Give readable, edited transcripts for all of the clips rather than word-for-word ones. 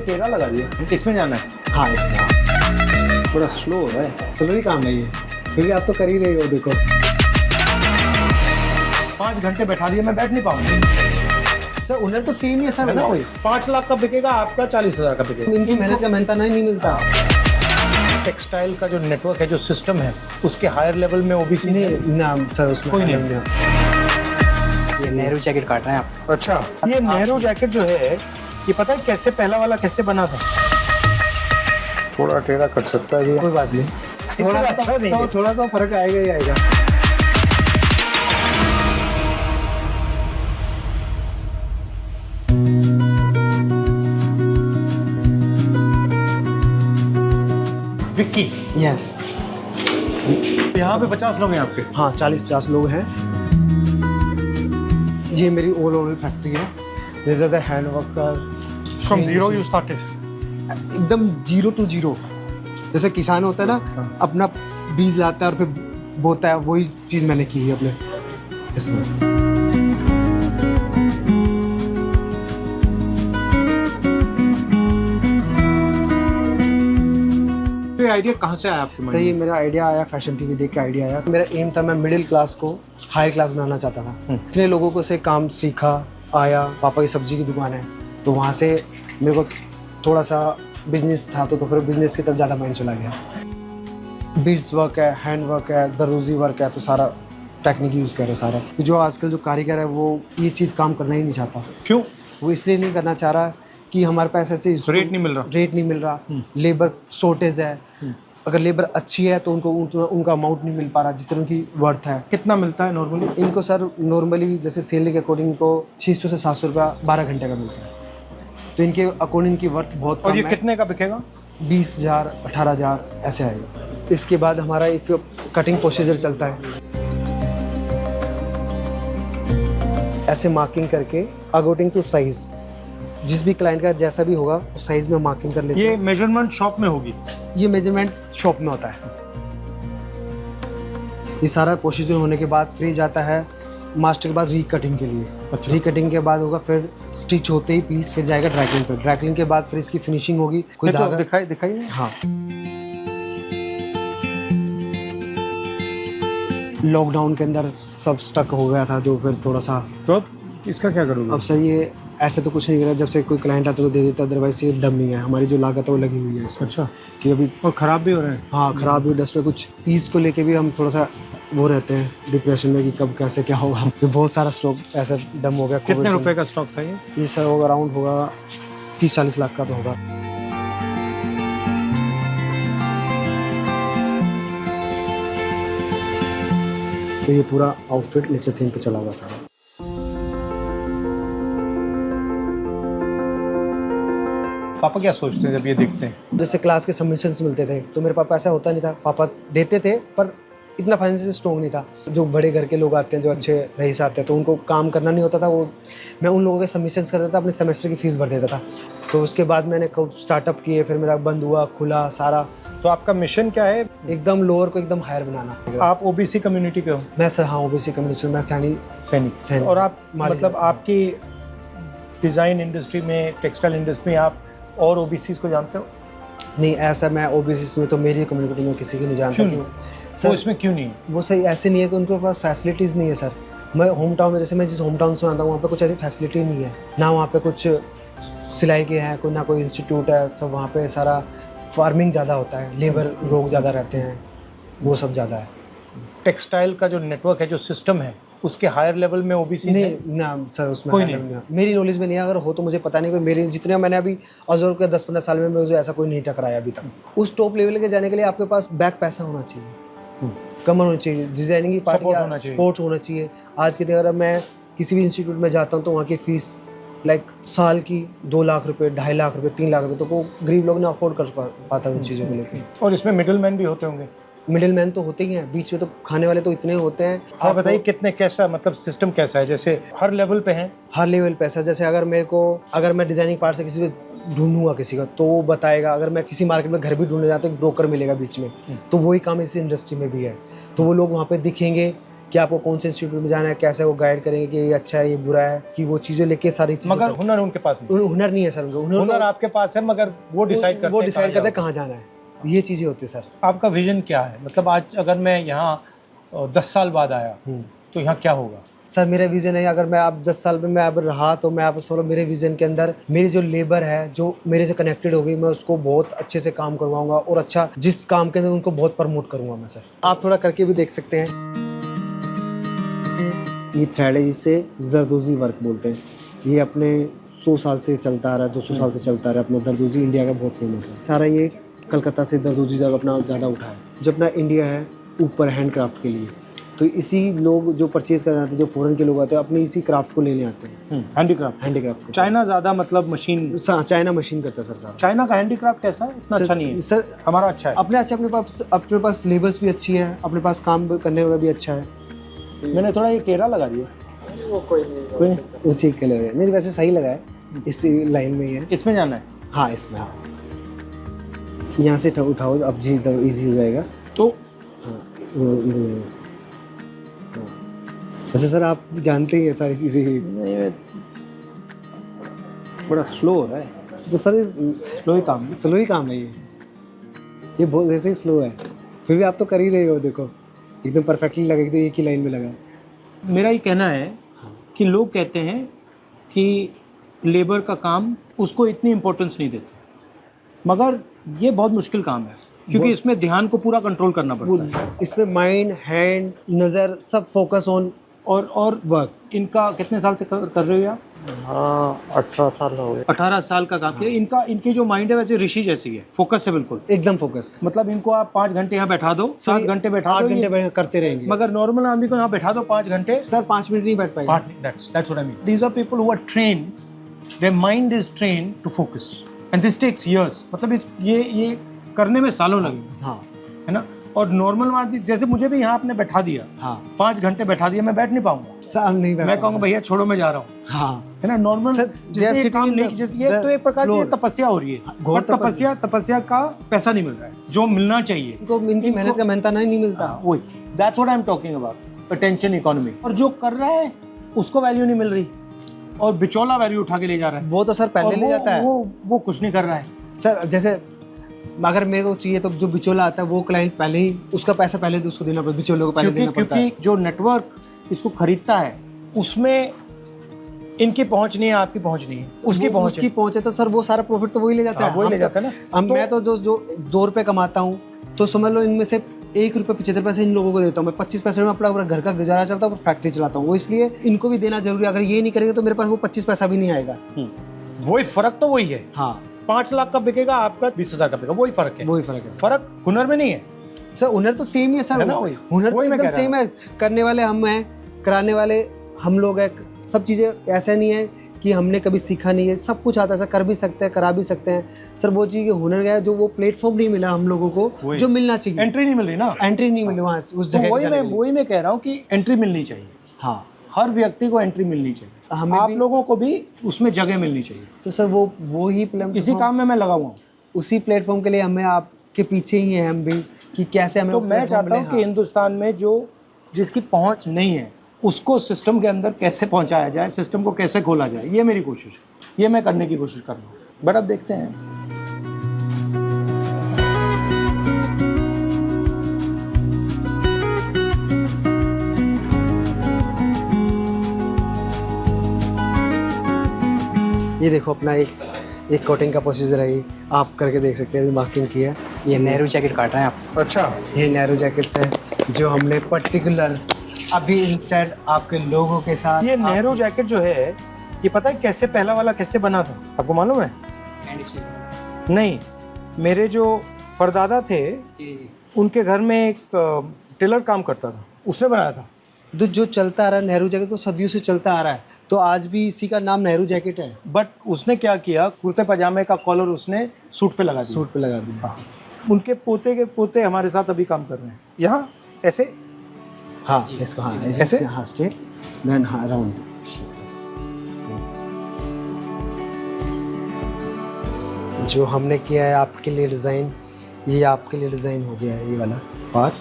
टेढ़ा लगा दिया। इसमें जाना है? हाँ इसमें बड़ा स्लो हो रहा है। स्लो ही काम है ये, क्योंकि आप तो कर ही रहे हो। देखो 5 घंटे बैठा दिए, मैं बैठ नहीं पाऊंगा। सर ओनर तो सेम ही है सर, है ना वही 5 लाख का बिकेगा, आपका 40,000 का बिकेगा। इनकी मेहनत का मेहनता नहीं मिलता। टेक्सटाइल का जो नेटवर्क है, जो सिस्टम है, उसके हायर लेवल में ओबीसी नहीं ना सर, उसमें कोई नहीं। ये नेहरू जैकेट काट रहे हैं आप। अच्छा, ये नेहरू जैकेट जो है, ये पता है कैसे पहला वाला कैसे बना था? थोड़ा टेढ़ा कट सकता है भैया, कोई बात नहीं, थोड़ा अच्छा नहीं है। थोड़ा तो फर्क आएगा ही आएगा। विक्की, यस, यहाँ पे 50 लोग हैं आपके? हाँ 40-50 लोग हैं। ये मेरी ऑल ओवर फैक्ट्री है। This is the hand worker from zero you started? एकदम 0 to 0। जैसे किसान होता है ना, अपना बीज लाता है और फिर बोता है, वही चीज़ मैंने की है अपने इसमें। तो ये आइडिया कहाँ से आया आपके मन में? सही, मेरा आइडिया आया फैशन टीवी देख के आइडिया आया। मेरा एम था, मैं मिडिल क्लास को हाई क्लास बनाना चाहता था। इतने लोगों को से काम सीखा, आया, पापा की सब्जी की दुकान है, तो वहाँ से मेरे को थोड़ा सा बिजनेस था, तो फिर बिजनेस की तरफ ज़्यादा माइंड चला गया। बीड्स वर्क है, हैंड वर्क है, दरदोजी वर्क है, तो सारा टेक्निक यूज़ कर रहे सारा। जो आजकल जो कारीगर है वो ये चीज़ काम करना ही नहीं चाहता। क्यों? वो इसलिए नहीं करना चाह रहा कि हमारे पास ऐसे रेट नहीं मिल रहा। रेट नहीं मिल रहा, लेबर शॉर्टेज है। अगर लेबर अच्छी है तो उनका अमाउंट नहीं मिल पा रहा जितना उनकी वर्थ है। कितना मिलता है नॉर्मली इनको? सर नॉर्मली जैसे सैलरी के अकॉर्डिंग इनको 600 से 700 रुपया 12 घंटे का मिलता है, तो इनके अकॉर्डिंग की वर्थ बहुत कम और ये है। कितने का बिकेगा? 20,000 18,000 ऐसे आएगा। इसके बाद हमारा एक कटिंग प्रोसीजर चलता है, ऐसे मार्किंग करके अकॉर्डिंग टू साइज, जिस भी क्लाइंट का जैसा भी होगा उस साइज में मार्किंग कर लेते हैं। ये मेजरमेंट शॉप में होगी? ये मेजरमेंट शॉप में होता है। ये सारा प्रोसीजर होने के बाद फिर जाता है मास्टर के बाद रीकटिंग के लिए। अच्छा। रीकटिंग के बाद होगा फिर स्टिच होते ही पीस फिर जाएगा ड्राइक्लिंग पे। ड्राइक्लिंग के बाद फिर इसकी फिनिशिंग होगी। कोई धागा दिखाइए। हाँ, लॉकडाउन के अंदर सब स्टक हो गया था, जो फिर थोड़ा सा। तो इसका क्या करोगे? अब सर ये ऐसे तो कुछ नहीं करा, जब से कोई क्लाइंट आता तो दे देता, अदरवाइज ये डमी है। हमारी जो लागत है वो लगी हुई है इसमें। अच्छा, कि अभी और ख़राब भी हो रहे हैं? हाँ खराब भी, डस्ट पे कुछ पीस को लेके भी हम थोड़ा सा वो रहते हैं डिप्रेशन में कि कब कैसे क्या होगा। तो बहुत सारा स्टॉक ऐसा डम हो गया। कितने रुपए का स्टॉक था ये? ये सर होगा अराउंड होगा 30-40 लाख का तो होगा। तो ये पूरा आउटफिट नीचे थीम पे चला हुआ सारा। पापा क्या सोचते हैं जब ये देखते हैं? जैसे क्लास के सबमिशंस मिलते थे तो मेरे पापा ऐसा होता नहीं था, पापा देते थे पर इतना फाइनेंशियल स्ट्रॉन्ग नहीं था। जो बड़े घर के लोग आते हैं, जो अच्छे रईस आते हैं, तो उनको काम करना नहीं होता था। वो मैं उन लोगों के सबमिशंस करता था, अपने सेमेस्टर की फ़ीस भर देता था। तो उसके बाद मैंने स्टार्टअप किए, फिर मेरा बंद हुआ, खुला सारा। तो आपका मिशन क्या है? एकदम लोअर को एकदम हायर बनाना। आप ओबीसी कम्युनिटी के हो? मैं सर हाँ ओबीसी कम्युनिटी, मैं सैनिक। और आप मतलब आपकी डिज़ाइन इंडस्ट्री में, टेक्सटाइल इंडस्ट्री में आप और ओबीसी को जानते हो? नहीं, ऐसा मैं ओबीसी में तो मेरी कम्युनिटी में किसी को नहीं जानता। क्यों? सर इसमें क्यों नहीं? वो सही ऐसे नहीं है कि उनके पास फैसिलिटीज़ नहीं है सर। मैं होम टाउन में, जैसे मैं जिस होम टाउन से आता हूँ, वहाँ पे कुछ ऐसी फैसिलिटी नहीं है ना। वहाँ पे कुछ सिलाई के हैं, कोई ना कोई इंस्टीट्यूट है। सब वहाँ पे सारा फार्मिंग ज़्यादा होता है, लेबर लोग ज़्यादा रहते हैं, वो सब ज़्यादा है। टेक्सटाइल का जो नेटवर्क है, जो सिस्टम है, उसके हायर लेवल में ओबीसी नहीं ना सर, उसमें कोई नहीं। मेरी नॉलेज में नहीं है, अगर हो तो मुझे पता नहीं। कोई मेरी जितने मैंने अभी ऑब्जर्व किया 10-15 साल में, मुझे ऐसा कोई नहीं टकराया अभी तक। उस टॉप लेवल के जाने के लिए आपके पास बैक पैसा होना चाहिए, कमर होनी चाहिए, डिजाइनिंग की पार्ट या सपोर्ट होना चाहिए। आज के दिन अगर मैं किसी भी इंस्टीट्यूट में जाता हूँ तो वहाँ की फीस लाइक साल की 2 लाख रुपए, 2.5 लाख रुपए, 3 लाख रुपए, तो वो गरीब लोग ना अफोर्ड कर पाता उन चीज़ों को लेकर। और इसमें मिडिल मैन भी होते होंगे? मिडिल मैन तो होते ही हैं, बीच में तो खाने वाले तो इतने होते हैं। आप बताइए कितने, कैसा मतलब सिस्टम कैसा है? जैसे हर लेवल पे है? हर लेवल पे ऐसा, जैसे अगर मैं डिजाइनिंग पार्ट से किसी को ढूंढूंगा किसी का, तो वो बताएगा। अगर मैं किसी मार्केट में घर भी ढूंढने जाता हूँ, एक ब्रोकर मिलेगा बीच में, तो वही काम इस इंडस्ट्री में भी है। तो वो लोग वहाँ पे दिखेंगे कि आपको कौन से इंस्टीट्यूट में जाना है, कैसे वो गाइड करेंगे कि ये अच्छा है, ये बुरा है, कि वो चीज़ें लेके सारी चीज़ें। मगर हुनर उनके पास नहीं। हुनर नहीं है सर, उनका हुनर आपके पास है, मगर वो डिसाइड करते वो हैं डिसाइड करते हैं कहाँ कहाँ जाना है, ये चीज़ें होती है सर। आपका विजन क्या है? मतलब आज अगर मैं यहाँ 10 साल बाद आया तो यहाँ क्या होगा? सर मेरा विज़न है, अगर मैं आप 10 साल में मैं अब रहा तो मैं आप सोलो मेरे विज़न के अंदर मेरी जो लेबर है जो मेरे से कनेक्टेड हो गई, मैं उसको बहुत अच्छे से काम करवाऊंगा और अच्छा जिस काम के अंदर उनको बहुत प्रमोट करूंगा मैं सर। आप थोड़ा करके भी देख सकते हैं। ये थ्रेड है, जिसे जरदोजी वर्क बोलते हैं। ये अपने 100 साल से चलता आ रहा है, 200 साल से चलता आ रहा है। अपना दरदोजी इंडिया का बहुत फेमस है। सारा ये कलकत्ता से दरदोजी जब अपना ज़्यादा उठा है। जो अपना इंडिया है ऊपर हैंडक्राफ्ट के लिए, तो इसी लोग जो परचेज करने आते हैं, जो फॉरेन के लोग आते हैं, अपने इसी क्राफ्ट को लेने आते हैं। हैंडीक्राफ्ट चाइना ज़्यादा मतलब मशीन, चाइना मशीन करता है सर सारा। चाइना का हैंडीक्राफ्ट कैसा है? इतना अच्छा नहीं है सर, हमारा अच्छा है। अपने पास लेबर्स भी अच्छी है, अपने पास काम करने में भी अच्छा है। मैंने थोड़ा ये टेढ़ा लगा दिया, वो ठीक लग रहा है। नहीं वैसे सही लगा है, इस लाइन में ही है। इसमें जाना है? हाँ इसमें, हाँ यहाँ से उठाओ, अब जी इजी हो जाएगा। तो हाँ वैसे सर आप जानते ही हैं सारी चीज़ें। बड़ा स्लो हो रहा है। तो सर स्लो ही काम है ये बहुत वैसे ही स्लो है, फिर भी आप तो कर ही रहे हो। देखो एकदम परफेक्टली लगा, एकदम एक ही लाइन में लगा। मेरा ये कहना है कि लोग कहते हैं कि लेबर का काम उसको इतनी इम्पोर्टेंस नहीं देते, मगर ये बहुत मुश्किल काम है क्योंकि इसमें ध्यान को पूरा कंट्रोल करना पड़ता है। इसमें माइंड, हैंड, नज़र सब फोकस ऑन और वर्क। इनका कितने साल से कर रहे हो आप? हाँ 18 साल हो गए। 18 साल का काम किया। इनकी जो माइंड है वैसे ऋषि जैसी है, फोकस है बिल्कुल, एकदम फोकस। मतलब इनको आप 5 घंटे यहाँ बैठा दो, 7 घंटे बैठा दो, 8 घंटे करते रहेंगे। मगर नॉर्मल आदमी को यहाँ बैठा दो 5 घंटे, सर 5 मिनट नहीं बैठ पाएगा। That's what I mean. These are people who are trained, their mind is trained to focus and this takes years. मतलब ये करने में सालों लगेंगे। हाँ है ना। और नॉर्मल आदमी जैसे मुझे भी यहाँ आपने बैठा दिया, हाँ 5 घंटे बैठा दिया, मैं बैठ नहीं पाऊंगा। सर नहीं बैठ, मैं कहूँगा भैया छोड़ो मैं जा रहा हूँ। हाँ है ना। नॉर्मल ये काम नहीं, ये तो एक प्रकार से तपस्या हो रही है। घोर तपस्या का पैसा नहीं मिल रहा है जो मिलना चाहिए। इनकी मेहनत का मेहनता नहीं मिलता। वही that's what I am talking about, attention economy. और जो कर रहा है उसको वैल्यू नहीं मिल रही और बिचौला वैल्यू उठा के ले जा रहा है। वो तो सर पहले ले जाता है, वो कुछ नहीं कर रहा है सर। जैसे अगर मेरे को चाहिए तो जो बिचौला आता है वो क्लाइंट पहले ही उसका पैसा पहले उसको देना पड़ता है, बिचौले को पहले देना पड़ता है। क्योंकि जो नेटवर्क इसको खरीदता है उसमें इनकी पहुंच नहीं है, आपकी पहुंच नहीं है, उसकी पहुंच है तो सर वो सारा प्रॉफिट तो वही ले जाता है। वही ले जाता है ना। अब मैं तो जो 2 रुपए कमाता हूँ तो समझ लो इनमें से 1 रुपये 75 पैसे इन लोगों को देता हूँ। मैं 25 पैसे में अपना घर का गुजारा चलता हूँ और फैक्ट्री चलाता हूँ। वो इसलिए इनको भी देना जरूरी है। अगर ये नहीं करेंगे तो मेरे पास वो 25 पैसा भी नहीं आएगा। वही फर्क तो वही है। हाँ 5 लाख का बिकेगा, आपका 20,000 का बिकेगा, वही फर्क है। फर्क हुनर में नहीं है सर, हुनर तो सेम ही है सर। हुनर तो एकदम सेम है। करने वाले हम हैं, कराने वाले हम लोग हैं। सब चीज़ें ऐसा नहीं है कि हमने कभी सीखा नहीं है, सब कुछ आता है सर। कर भी सकते हैं, करा भी सकते हैं सर। वो चीज़ हुनर गया जो वो प्लेटफॉर्म नहीं मिला हम लोगों को जो मिलना चाहिए। एंट्री नहीं मिल रही ना, एंट्री नहीं मिली वहाँ उस जगह। वही मैं कह रहा हूँ कि एंट्री मिलनी चाहिए। हाँ हर व्यक्ति को एंट्री मिलनी चाहिए। हमें आप लोगों को भी उसमें जगह मिलनी चाहिए। तो सर वो ही इसी काम में मैं लगा हुआ हूँ। उसी प्लेटफॉर्म के लिए हमें आपके पीछे ही हैं हम भी कि कैसे हमें। तो मैं चाहता हूँ कि हिंदुस्तान में जिसकी पहुँच नहीं है उसको सिस्टम के अंदर कैसे पहुँचाया जाए, सिस्टम को कैसे खोला जाए, ये मेरी कोशिश है। ये मैं करने की कोशिश कर रहा हूँ। बट अब देखते हैं। ये देखो अपना एक कोटिंग का प्रोसीजर है। ये आप करके देख सकते हैं। अभी मार्किंग किया। ये नेहरू जैकेट काट रहे हैं आप? अच्छा, ये नेहरू जैकेट्स है जो हमने पर्टिकुलर अभी इंस्टेंट आपके लोगों के साथ। ये नेहरू जैकेट जो है, ये पता है कैसे पहला वाला कैसे बना था? आपको मालूम है? नहीं, मेरे जो परदादा थे उनके घर में एक टेलर काम करता था, उसने बनाया था। तो जो चलता आ रहा है नेहरू जैकेट तो सदियों से चलता आ रहा है, तो आज भी इसी का नाम नेहरू जैकेट है। बट उसने क्या किया, कुर्ते पजामे का कॉलर उसने सूट पे लगा दिया। सूट पे लगा दिया। उनके पोते के पोते हमारे साथ अभी काम कर रहे हैं। यहाँ ऐसे, हाँ इसको, हाँ ऐसे, हाँ स्ट्रेट, देन हाँ राउंड। जो हमने किया है आपके लिए डिज़ाइन, ये आपके लिए डिज़ाइन हो गया है। ये वाला पार्ट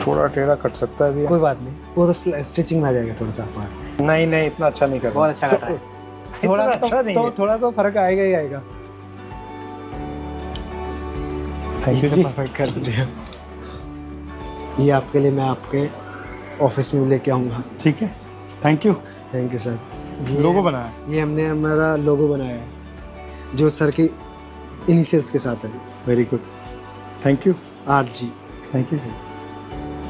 थोड़ा टेढ़ा कट सकता है भैया। कोई बात नहीं, वो तो स्टिचिंग में आ जाएगा थोड़ा सा हमारा। नहीं नहीं, इतना अच्छा नहीं कर बहुत अच्छा काटा है। थोड़ा इतना अच्छा नहीं है। थोड़ा तो फर्क आएगा ही आएगा। Thank you ji. परफेक्ट कर दिया। ये आपके लिए मैं आपके ऑफिस में लेके आऊँगा। ठीक है, thank you. Thank you sir. Logo बनाया। ये हमने हमारा लोगो बनाया है जो सर की इनिशियल्स के साथ है। Very good, thank you. RG। Thank you.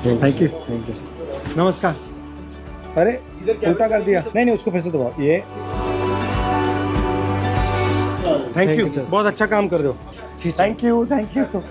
Thank you. Thank you sir. नमस्कार। अरे उल्टा कर दिया। नहीं नहीं, उसको फिर से दबाओ। ये thank Thank you you, sir. बहुत अच्छा काम कर रहे हो। खींचो। Thank you, thank you.